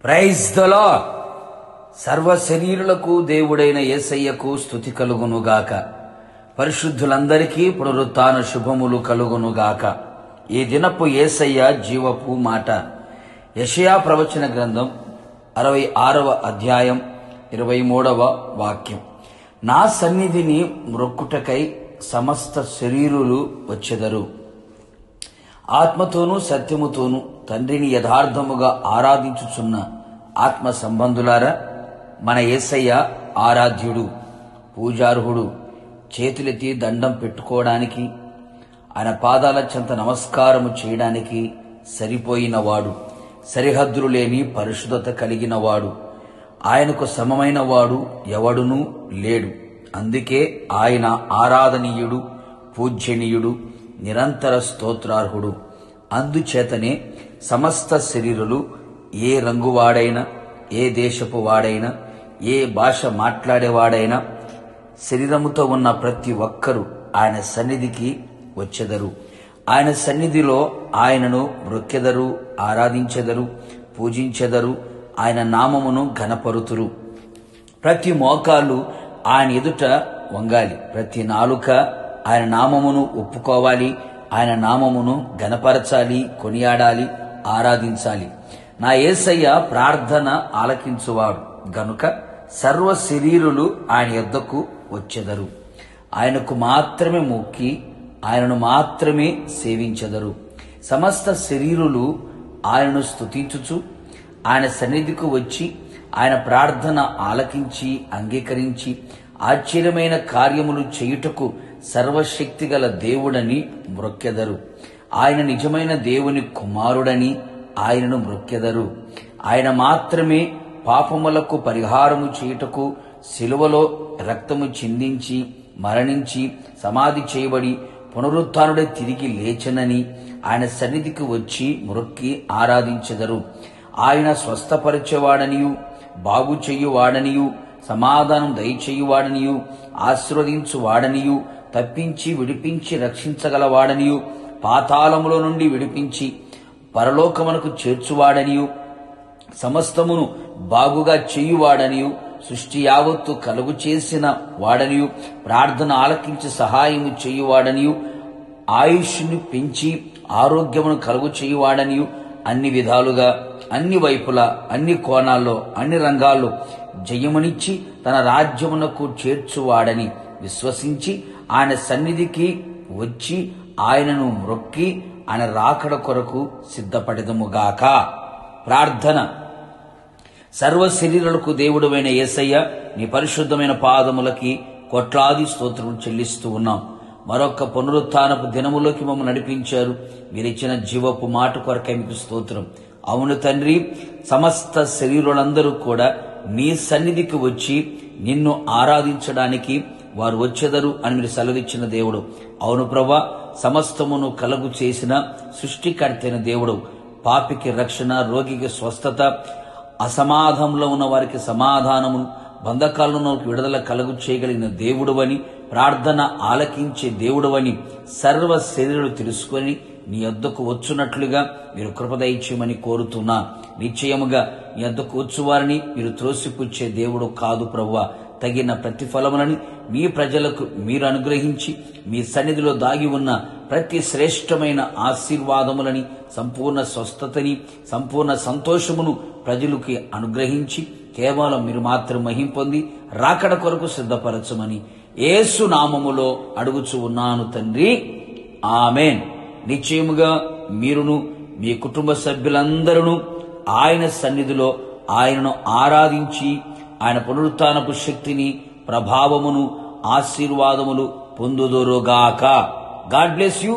Praise the lord. సర్వ శరీరులకు దేవుడైన యేసయ్యకు స్తుతి కలుగునుగాక. పరిశుద్ధులందరికీ పునరుత్థాన శుభములు కలుగునుగాక. ఈ దినపు యేసయ్య జీవపు మాట. యెషయా ప్రవచన గ్రంథం 66వ అధ్యాయం 23వ వాక్యం. నా సన్నిధిని మ్రొక్కుటకై సమస్త శరీరులు వచ్చెదరు. ఆత్మతోనూ సత్యముతోనూ తండ్రిని యథార్థముగా ఆరాధించుచున్న ఆత్మ సంబంధులారా, మన యేసయ్య ఆరాధ్యుడు, పూజార్హుడు. చేతులెత్తి దండం పెట్టుకోవడానికి, ఆయన పాదాల చెంత నమస్కారము చేయడానికి సరిపోయినవాడు, సరిహద్దులు లేని పరిశుద్ధత కలిగినవాడు. ఆయనకు సమమైన వాడు ఎవడునూ లేడు. అందుకే ఆయన ఆరాధనీయుడు, పూజ్యనీయుడు, నిరంతర స్తోత్రార్హుడు. అందుచేతనే సమస్త శరీరులు, ఏ రంగువాడైనా, ఏ దేశపు వాడైనా, ఏ భాష మాట్లాడేవాడైనా, శరీరముతో ఉన్న ప్రతి ఒక్కరూ ఆయన సన్నిధికి వచ్చెదరు. ఆయన సన్నిధిలో ఆయనను మ్రొక్కెదరు, ఆరాధించెదరు, పూజించెదరు, ఆయన నామమును ఘనపరుతురు. ప్రతి మోకాలు ఆయన ఎదుట వంగాలి, ప్రతి నాలుక ఆయన నామమును ఒప్పుకోవాలి, ఆయన నామమును ఘనపరచాలి, కొనియాడాలి, ఆరాధించాలి. నా యేసయ్య ప్రార్థన ఆలకించువాడు గనుక సర్వ శరీరులు ఆయన యొద్దకు వచ్చెదరు. ఆయనకు మాత్రమే మొక్కి ఆయనను మాత్రమే సేవించెదరు. సమస్త శరీరులు ఆయనను స్తుతించుచు ఆయన సన్నిధికి వచ్చి ఆయన ప్రార్థన ఆలకించి అంగీకరించి ఆశ్చర్యమైన కార్యములు చేయుటకు సర్వశక్తిగల దేవుడని మ్రొక్కెదరు. ఆయన నిజమైన దేవుని కుమారుడని ఆయనను మ్రొక్కెదరు. ఆయన మాత్రమే పాపములకు పరిహారము చేయుటకు శిలువలో రక్తము చిందించి మరణించి సమాధి చేయబడి పునరుత్థానుడై తిరిగి లేచెనని ఆయన సన్నిధికి వచ్చి మ్రొక్కి ఆరాధించెదరు. ఆయన స్వస్థపరిచేవాడనియు, బాగు చెయ్యువాడనియు, సమాధానం దయచేయువాడనియు, ఆశీర్వదించువాడనియు, తప్పించి విడిపించి రక్షించగలవాడనియు, పాతాళములో నుండి విడిపించి పరలోకమునకు చేర్చువాడనియు, సమస్తమును బాగుగా చేయువాడనియు, సృష్టి యావత్తు కలుగు చేసిన వాడనియు, ప్రార్థన ఆలకించి సహాయము చేయువాడనియు, ఆయుష్ను పెంచి ఆరోగ్యమును కలుగు చేయువాడనియు, అన్ని విధాలుగా, అన్ని వైపులా, అన్ని కోణాల్లో, అన్ని రంగాల్లో జయమునిచ్చి తన రాజ్యమునకు చేర్చువాడని విశ్వసించి ఆయన సన్నిధికి వచ్చి ఆయనను మ్రొక్కి ఆయన రాకడ కొరకు సిద్ధపడెదముగాక. ప్రార్థన. సర్వ శరీరులకు దేవుడైన యేసయ్య, నీ పరిశుద్ధమైన పాదములకి కోట్లాది స్తోత్రం చెల్లిస్తూ ఉన్నాం. మరొక పునరుత్థానపు దినములోకి మమ్మల్ని నడిపించారు. మీరిచ్చిన జీవపు మాట కొరకై మీకు స్తోత్రం. అవును తండ్రి, సమస్త శరీరులందరూ కూడా నీ సన్నిధికి వచ్చి నిన్ను ఆరాధించడానికి వారు వచ్చెదరు అని మీరు సెలవిచ్చిన దేవుడు. అవును ప్రభా, సమస్తమును కలుగు చేసిన సృష్టికర్తైన దేవుడు. పాపికి రక్షణ, రోగికి స్వస్థత, అసమాధానంలో ఉన్న వారికి సమాధానము, బంధకాల్లో ఉన్న వారికి విడుదల కలుగు చేయగలిగిన దేవుడువని, ప్రార్థన ఆలకించే దేవుడువని సర్వ శరీరులు తెలుసుకొని నీ యొద్దకు వచ్చున్నట్లుగా మీరు కృప దయచేయమని కోరుతున్నా. నిశ్చయముగా నీ యొద్దకు వచ్చువారిని మీరు త్రోసిపుచ్చే దేవుడు కాదు ప్రభువా. తగిన ప్రతిఫలములని మీ ప్రజలకు మీరు అనుగ్రహించి మీ సన్నిధిలో దాగి ఉన్న ప్రతి శ్రేష్టమైన ఆశీర్వాదములని, సంపూర్ణ స్వస్థతని, సంపూర్ణ సంతోషమును ప్రజలకి అనుగ్రహించి కేవలం మీరు మాత్రం మహిమ పొంది రాకడ కొరకు సిద్ధపరచమని యేసు నామములో అడుగుచు ఉన్నాను తండ్రి, ఆమేన్. నిశ్చయముగా మీరును మీ కుటుంబ సభ్యులందరూ ఆయన సన్నిధిలో ఆయనను ఆరాధించి ఆయన పునరుత్థానపు శక్తిని, ప్రభావమును, ఆశీర్వాదములు పొందుదురుగాక. God bless you.